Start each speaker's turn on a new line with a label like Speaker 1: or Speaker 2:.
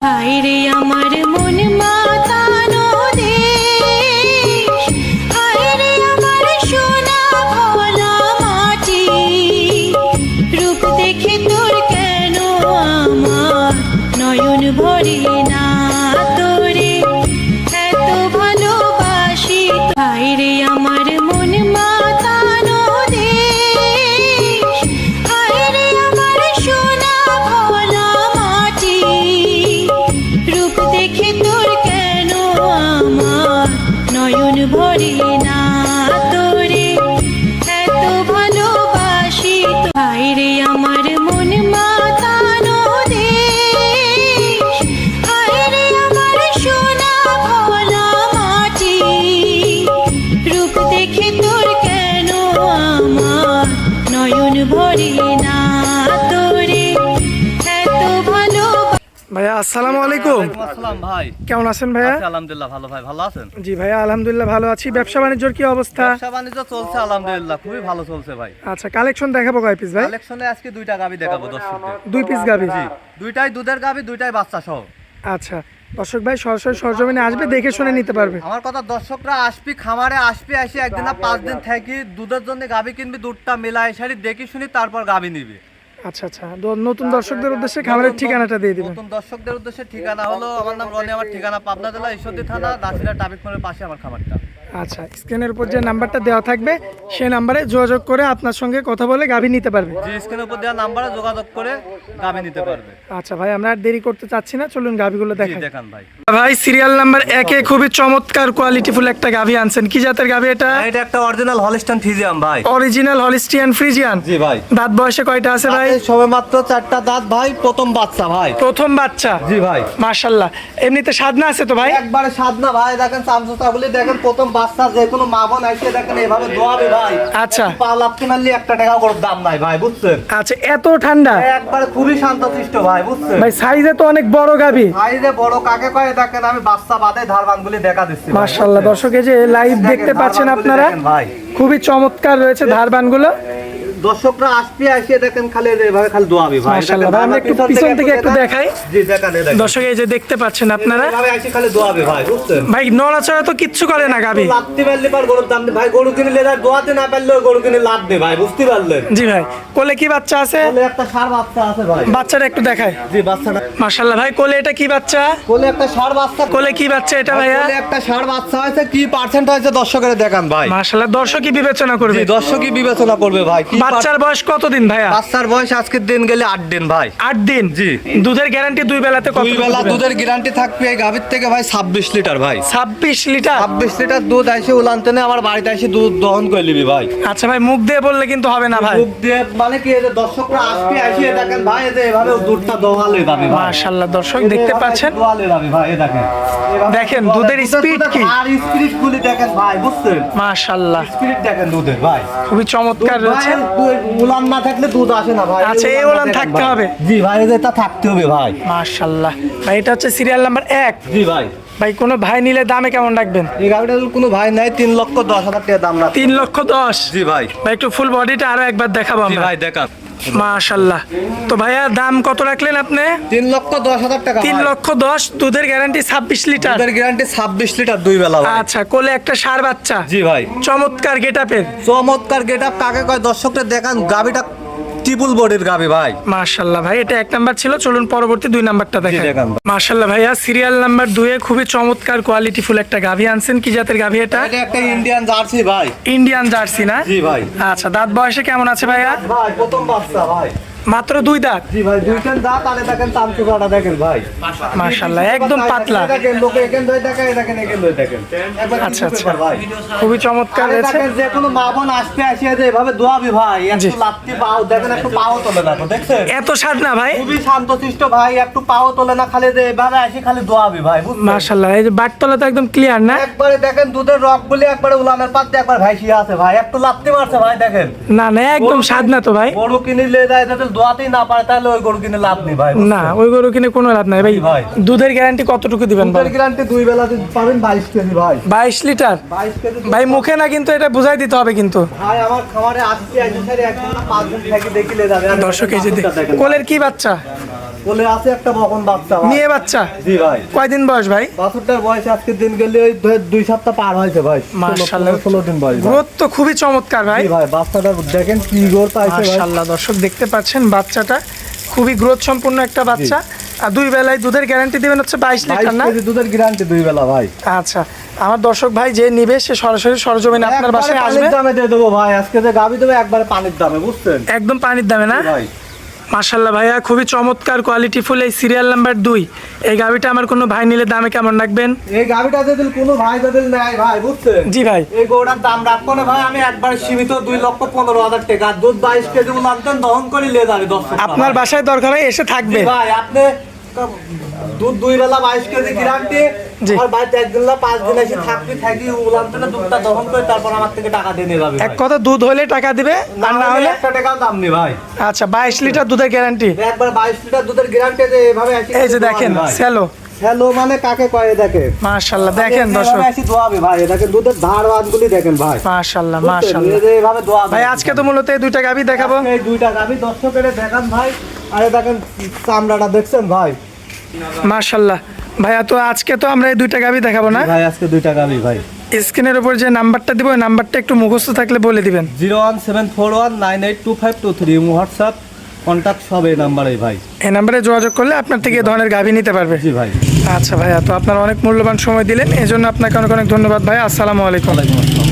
Speaker 1: হায়রে আমার মন মাতানো দেশ, হায়রে আমার সোনা ভোলা মাটি, রূপ দেখে তোর কেন আমার নয়ন ভরে না, তোরে এত ভালোবাসি। হায়রে আমার মন মাতানো দেশ, হায়রে আমার সোনা ভোলা মাটি, রূপ দেখে তোর কেন আমার নয়ন ভরে না, তোরে এত ভালোবাসি। হায়রে আমার মন মাতানো দেশ, হায়রে আমার সোনা ভোলা মাটি, রূপ দেখে তোর কেন আমার নয়ন ভরে না, তোরে এত ভালো।
Speaker 2: ভাইয়া আসসালামু আলাইকুম।
Speaker 3: আসসালাম ভাই,
Speaker 2: কেমন আছেন ভাইয়া?
Speaker 3: আছি আলহামদুলিল্লাহ ভালো। ভাই ভালো আছেন?
Speaker 2: জি ভাইয়া আলহামদুলিল্লাহ ভালো আছি। ব্যবসা বাণিজ্যর কি অবস্থা?
Speaker 3: ব্যবসা বাণিজ্য চলছে আলহামদুলিল্লাহ, খুবই ভালো চলছে ভাই।
Speaker 2: আচ্ছা, কালেকশন দেখাবো কয় পিস ভাই?
Speaker 3: কালেকশনে আজকে দুইটা গাবি দেখাবো দর্শকদের।
Speaker 2: 2 পিস গাবি।
Speaker 3: জি, দুইটাই দুধের গাবি, দুইটাই বাচ্চা সহ।
Speaker 2: আচ্ছা, দর্শক ভাই সরাসরি সরজমিনে আসবে, দেখে শুনে নিতে পারবে।
Speaker 3: আমার কথা, দর্শকরা আসবি খামারে, আসবি আসি একদিন না 5 দিন থাকি, দুধের জন্য গাবি কিনবি, দুধটা মেলাই সারি দেখি শুনি তারপর গাবি নিবি।
Speaker 2: আচ্ছা আচ্ছা, নতুন দর্শকদের উদ্দেশ্যে খামারের ঠিকানাটা দিয়ে দিবেন।
Speaker 3: নতুন দর্শকদের উদ্দেশ্যে ঠিকানা হলো, আমার নাম রনি, আমার ঠিকানা পাবনা জেলা ঈশ্বরদী থানা, দাসিরা ট্রাফিক মোড়ের পাশে আমার খামারটা।
Speaker 2: আচ্ছা, স্ক্রিনের উপর যে নাম্বারটা দেওয়া থাকবে সেই নাম্বারে যোগাযোগ করে আপনার সঙ্গে কথা বলে গাভী নিতে পারবে।
Speaker 3: যে স্ক্রিনের উপর দেওয়া নাম্বারে যোগাযোগ করে গাবি নিতে পারবে।
Speaker 2: আচ্ছা ভাই, আমরা আর দেরি করতে চাচ্ছি না, চলুন গাভীগুলো
Speaker 3: জি,
Speaker 2: দেখাই।
Speaker 3: দেখান ভাই।
Speaker 2: ভাই সিরিয়াল নাম্বার 1 এ খুবই চমৎকার কোয়ালিটিফুল একটা গাভী আনছেন। কি জাতের গাভী এটা?
Speaker 3: এটা একটা অরিজিনাল হলিস্টাইন ফ্রিজিয়ান ভাই।
Speaker 2: Original Holstein Friesian.
Speaker 3: জি ভাই।
Speaker 2: দাঁত বয়সে কয়টা আছে ভাই?
Speaker 3: সবে মাত্র 4টা দাঁত ভাই, প্রথম বাচ্চা ভাই।
Speaker 2: প্রথম বাচ্চা।
Speaker 3: জি ভাই।
Speaker 2: মাশাআল্লাহ, এমনিতে সাধনা আছে তো ভাই?
Speaker 3: একবারে সাধনা ভাই, দেখেন চামচুটাগুলি দেখেন, প্রথম বাচ্চা, যে কোনো মা বোন আইসে দেখেন এভাবে দোয়াবে ভাই।
Speaker 2: আচ্ছা।
Speaker 3: পা লাপতে মারলে 1 টাকা করে দাম নাই ভাই, বুঝছেন?
Speaker 2: আচ্ছা, এত ঠান্ডা
Speaker 3: একবারে খুবই শান্তশিষ্ট ভাই, বুঝছেন?
Speaker 2: ভাই, সাইজে তো অনেক বড় গাভী।
Speaker 3: ভাই যে বড় কাকে কয় দেখেন, আমি বাচ্চা বাদে ধারবানগুলি দেখা দিচ্ছি ভাই,
Speaker 2: মাশাআল্লাহ,
Speaker 3: বুঝছেন?
Speaker 2: দর্শক এই যে লাইভ
Speaker 3: দেখেন,
Speaker 2: দেখতে পাচ্ছেন
Speaker 3: ধারবানগুলি
Speaker 2: আপনারা,
Speaker 3: দেখেন ভাই।
Speaker 2: খুবই চমৎকার রয়েছে ধারবানগুলো।
Speaker 3: দর্শকরা আসবে আসে দেখেন খালি এভাবে খালি দোয়াবে ভাই।
Speaker 2: মাশাআল্লাহ ভাই, আমরা একটু পিছন থেকে একটু দেখাই।
Speaker 3: জি দেখান, এই দেখেন।
Speaker 2: দর্শক এই যে দেখতে পাচ্ছেন আপনারা,
Speaker 3: এভাবে আসে খালি দোয়াবে ভাই, বুঝছেন?
Speaker 2: ভাই নড়াচড়া তো কিচ্ছু করে না গাভী।
Speaker 3: লাভতে পারলে পার গরুর দাম নেই ভাই, গরু কিনে লেদার দোয়াতে না পারলে গরু কিনে লাভ নেই ভাই, বুঝতে পারলেন?
Speaker 2: জি ভাই, কোলে কি বাচ্চা আছে?
Speaker 3: কোলে একটা ষাঁড় বাচ্চা আছে ভাই।
Speaker 2: বাচ্চাটা একটু দেখায়।
Speaker 3: জি, বাচ্চাটা
Speaker 2: মাশাআল্লাহ ভাই, কোলে এটা কি বাচ্চা?
Speaker 3: কোলে একটা ষাঁড় বাচ্চা।
Speaker 2: কোলে কি বাচ্চা এটা ভাইয়া?
Speaker 3: কোলে একটা ষাঁড় বাচ্চা হয়েছে, কি পার্সেন্ট হয়েছে দর্শকের দেখান ভাই।
Speaker 2: মাশাআল্লাহ, দর্শকই বিবেচনা করবে।
Speaker 3: জি, দর্শকই বিবেচনা করবে ভাই। কি
Speaker 2: বাচ্চার বয়স কতদিন ভাইয়া?
Speaker 3: বাচ্চার বয়স আজকের দিন গেলে 8 দিন ভাই।
Speaker 2: 8 দিন।
Speaker 3: জি।
Speaker 2: দুধের গ্যারান্টি 2 বেলাতে কত?
Speaker 3: 2 বেলা দুধের গ্যারান্টি থাকবে এই গাভীর থেকে ভাই 26 লিটার ভাই।
Speaker 2: 26 লিটার।
Speaker 3: 26 লিটার দুধ আইসে উলানতে নে, আমার বাড়িতে এসে দুধ দহন করে নিবি ভাই।
Speaker 2: আচ্ছা ভাই, মুখ দিয়ে বললে কিন্তু হবে না ভাই।
Speaker 3: দুধ দিয়ে মানে কি, এই যে দর্শকরা আসবে আসে দেখেন ভাই, এই যে এভাবে দুধটা দোহালে যাবে ভাই।
Speaker 2: মাশাআল্লাহ, দর্শক দেখতে পাচ্ছেন,
Speaker 3: দোহালে যাবে ভাই, এই দেখেন। এভাবে
Speaker 2: দেখেন
Speaker 3: দোহালে-
Speaker 2: দুধের স্পিড কি?
Speaker 3: আর স্পিড গুলি দেখেন ভাই, বুঝছেন?
Speaker 2: মাশাআল্লাহ,
Speaker 3: স্পিড দেখেন দুধের ভাই।
Speaker 2: খুবই চমৎকার
Speaker 3: দুধ
Speaker 2: রয়েছে।
Speaker 3: ভাই, উলান না থাকলে দুধ আসে না ভাই।
Speaker 2: আচ্ছা, এই উলান
Speaker 3: দেখেন
Speaker 2: থাকতে
Speaker 3: ভাই।
Speaker 2: হবে?
Speaker 3: জি ভাই, এটা থাকতে হবে ভাই।
Speaker 2: মাশাআল্লাহ ভাই, এটা হচ্ছে সিরিয়াল নাম্বার 1।
Speaker 3: জি ভাই।
Speaker 2: ভাই কোনো ভাই নিলে দামে কেমন রাখবেন?
Speaker 3: এই গাড়িটার কোনো ভাই নাই, 3,10,000 টাকা দাম না।
Speaker 2: 3,10,000।
Speaker 3: জি ভাই।
Speaker 2: ভাই একটু ফুল বডিটা আরো একবার দেখাবো
Speaker 3: জি
Speaker 2: আমরা।
Speaker 3: ভাই, দেখান।
Speaker 2: মাশাআল্লাহ, তো ভাইয়া দাম কত রাখলেন আপনি?
Speaker 3: 3,10,000 টাকা।
Speaker 2: 3,10,000। দুধের গ্যারান্টি 26 লিটার।
Speaker 3: দুধের গ্যারান্টি 26 লিটার 2 বেলা ভাই।
Speaker 2: আচ্ছা, কোলে একটা ষাঁড় বাচ্চা।
Speaker 3: জি ভাই।
Speaker 2: চমৎকার গেটআপের।
Speaker 3: চমৎকার গেটআপ কাকে কয় দর্শকদের দেখান, গাবিটা ট্রিপল বডির গাবি ভাই।
Speaker 2: মাশাআল্লাহ ভাই, এটা 1 নাম্বার ছিল, চলুন পরবর্তী 2 নাম্বারটা দেখাই।
Speaker 3: দেখান।
Speaker 2: মাশাআল্লাহ ভাইয়া, সিরিয়াল নাম্বার 2 এ খুবই চমৎকার কোয়ালিটিফুল একটা গাভী আনছেন। কি জাতের গাভী এটা?
Speaker 3: এটা একটা ইন্ডিয়ান জার্সি ভাই।
Speaker 2: ইন্ডিয়ান জার্সি না?
Speaker 3: জি ভাই।
Speaker 2: আচ্ছা, দাঁত বয়সে কেমন আছে ভাইয়া?
Speaker 3: ভাই প্রথম বাচ্চা ভাই।
Speaker 2: মাত্র 2 দাঁত।
Speaker 3: জি ভাই, দুইটান দাঁত, আরে দেখেন চামচুকাটা দেখেন ভাই।
Speaker 2: মাশাআল্লাহ, একদম পাতলা।
Speaker 3: দেখেন লোকে এখান ধরে দেখেন, দেখেন এখান ধরে দেখেন। একবার
Speaker 2: আচ্ছা,
Speaker 3: কিছু
Speaker 2: আচ্ছা।
Speaker 3: ব্যাপার ভাই।
Speaker 2: খুবই চমৎকার
Speaker 3: আরে
Speaker 2: রয়েছে।
Speaker 3: দেখেন, যে কোনো মা বোন আসবে আসিয়া যে এভাবে দোয়াবি ভাই,
Speaker 2: জি।
Speaker 3: একটু লাত্তি পাও দেখেন, একটু পাও তোলে না তো, দেখছেন?
Speaker 2: এত স্বাদ না ভাই?
Speaker 3: খুবই শান্তশিষ্ট ভাই, একটু পাও তোলে না, খালি যে এভাবে আসি খালি দোয়াবি ভাই, বুঝছেন?
Speaker 2: মাশাআল্লাহ, এই যে বাটতলা তো একদম ক্লিয়ার না?
Speaker 3: একবারে দেখেন দুধের রক বলে একবারে উলানের পাত দিয়ে একবার ভাইসিয়া আছে ভাই, একটু লাত্তি মারছে ভাই, দেখেন।
Speaker 2: না না, একদম স্বাদ না তো ভাই।
Speaker 3: গরু কিনিলে যায় তাদের দোয়াতেই না পারে তাহলে ওই গরু কিনে লাভ নেই ভাই।
Speaker 2: না ওই গরু কিনে কোনো লাভ নাই ভাই।
Speaker 3: ভাই।
Speaker 2: দুধের গ্যারান্টি কতটুকু দিবেন ভাই?
Speaker 3: দুধের গ্যারান্টি 2 বেলা দিতে পারেন 22 কেজি ভাই।
Speaker 2: 22 লিটার
Speaker 3: 22 কেজি দুধ
Speaker 2: ভাই, মুখে না কিন্তু এটা বুঝাই দিতে হবে কিন্তু।
Speaker 3: ভাই আমার খামারে আসছে সারি একদম না 5 দিন থেকে দেখিলে যাবে। আর
Speaker 2: দর্শক এই যে
Speaker 3: দেখেন।
Speaker 2: কোলের কি বাচ্চা?
Speaker 3: কোলে আছে একটা বকন বাচ্চা ভাই।
Speaker 2: নিয়ে বাচ্চা
Speaker 3: জি ভাই।
Speaker 2: কয়দিন বয়স ভাই?
Speaker 3: বাছুরটার বয়স আজকে দিন গেলে ওই 2 সপ্তাহ পার হয়েছে ভাই।
Speaker 2: মাশাআল্লাহ।
Speaker 3: 16 দিন বয়স ভাই।
Speaker 2: গ্রোথ তো খুবই চমৎকার ভাই।
Speaker 3: জি ভাই, বাচ্চাটা দেখেন কি গ্রোথ পাইছে ভাই।
Speaker 2: মাশাআল্লাহ, দর্শক দেখতে পাচ্ছেন বাচ্চাটা খুবই গ্রোথ সম্পন্ন একটা বাচ্চা। আর 2 বেলায় দুধের গ্যারান্টি দিবেন হচ্ছে 22 লিটার
Speaker 3: 22
Speaker 2: না?
Speaker 3: কেজি দুধের গ্যারান্টি 2 বেলা ভাই।
Speaker 2: আচ্ছা, আমার দর্শক ভাই যে নিবে সে সরাসরি সরজমিনে আপনার বাসায়
Speaker 3: একবারে
Speaker 2: আসবে।
Speaker 3: পানির দামে দিয়ে দেবো ভাই। আজকে যে গাবি দেবো একবারে পানির দামে, বুঝছেন
Speaker 2: একদম পানির দামে না?
Speaker 3: ভাই?
Speaker 2: মাশাআল্লাহ ভাইয়া, খুবই চমৎকার কোয়ালিটি ফুল এই সিরিয়াল নাম্বার 2 এই গাবিটা আমার কোনো ভাই নিলে দামে কেমন রাখবেন?
Speaker 3: এই গাবিটা যদি কোনো ভাই যদি নেয় ভাই, বুঝছেন,
Speaker 2: জি ভাই।
Speaker 3: এই গরুটার দাম রাখবো না ভাই আমি একবারে সীমিত 2,15,000 টাকা। দুধ 22 কেজি লাগতেন দহন করে নিয়ে যাবে 10 টাকা।
Speaker 2: আপনার বাসায় দরকার হয় এসে থাকবে।
Speaker 3: ভাই আপনি দুধ 2 বেলা 22 কেজি গ্যারান্টি।
Speaker 2: জি।
Speaker 3: আর বাড়িতে একদিন না 5 দিন এসে থাকি উলানতে দুধটা দহন করে তারপর আমার থেকে টাকা দিয়ে নিয়ে যাবে
Speaker 2: এক কথা দুধ হলে টাকা দিবে, আর না হলে
Speaker 3: 1 টাকাও দাম নেই ভাই।
Speaker 2: আচ্ছা। 22 লিটার দুধের গ্যারান্টি।
Speaker 3: একবার 22 লিটার দুধের গ্যারান্টি যে এভাবে আসি।
Speaker 2: এই যে দেখেন সেলো,
Speaker 3: হ্যালো মানে কাকে কয় দেখে।
Speaker 2: মাশাআল্লাহ দেখেন দর্শক,
Speaker 3: এভাবে আসি দোয়াবে ভাই। দেখেন দুধের ধারবানগুলি দেখেন ভাই।
Speaker 2: মাশাআল্লাহ
Speaker 3: বুঝছেন?
Speaker 2: মাশাআল্লাহ।
Speaker 3: এই যে এভাবে দোয়াবে
Speaker 2: ভাই আজকে তো মূলত এই 2টা গাবি দেখাবো।
Speaker 3: এই 2টা গাবি দর্শকের দেখান ভাই। আরে দেখেন চামড়াটা দেখছেন ভাই।
Speaker 2: মাশাআল্লাহ ভাইয়া, তো আজকে তো আমরা এই 2টা গাবি দেখাবো না?
Speaker 3: ভাই আজকে 2টা গাবি ভাই।
Speaker 2: স্ক্রিনের উপর যে নাম্বারটা দিব ওই নাম্বারটা একটু মুখস্থ থাকলে বলে দিবেন।
Speaker 3: 01741982523 হোয়াটসঅ্যাপ কন্টাক্ট সব এই নাম্বারেই ভাই।
Speaker 2: এই নাম্বারে যোগাযোগ করলে আপনার থেকে এই ধরনের গাবি নিতে পারবে।
Speaker 3: জি ভাই।
Speaker 2: আচ্ছা ভাইয়া, তো আপনারা অনেক মূল্যবান সময় দিলেন, এজন্য আপনাকে অনেক অনেক ধন্যবাদ ভাই। আসসালামু আলাইকুম।
Speaker 3: ওয়ালাইকুম আসসালাম।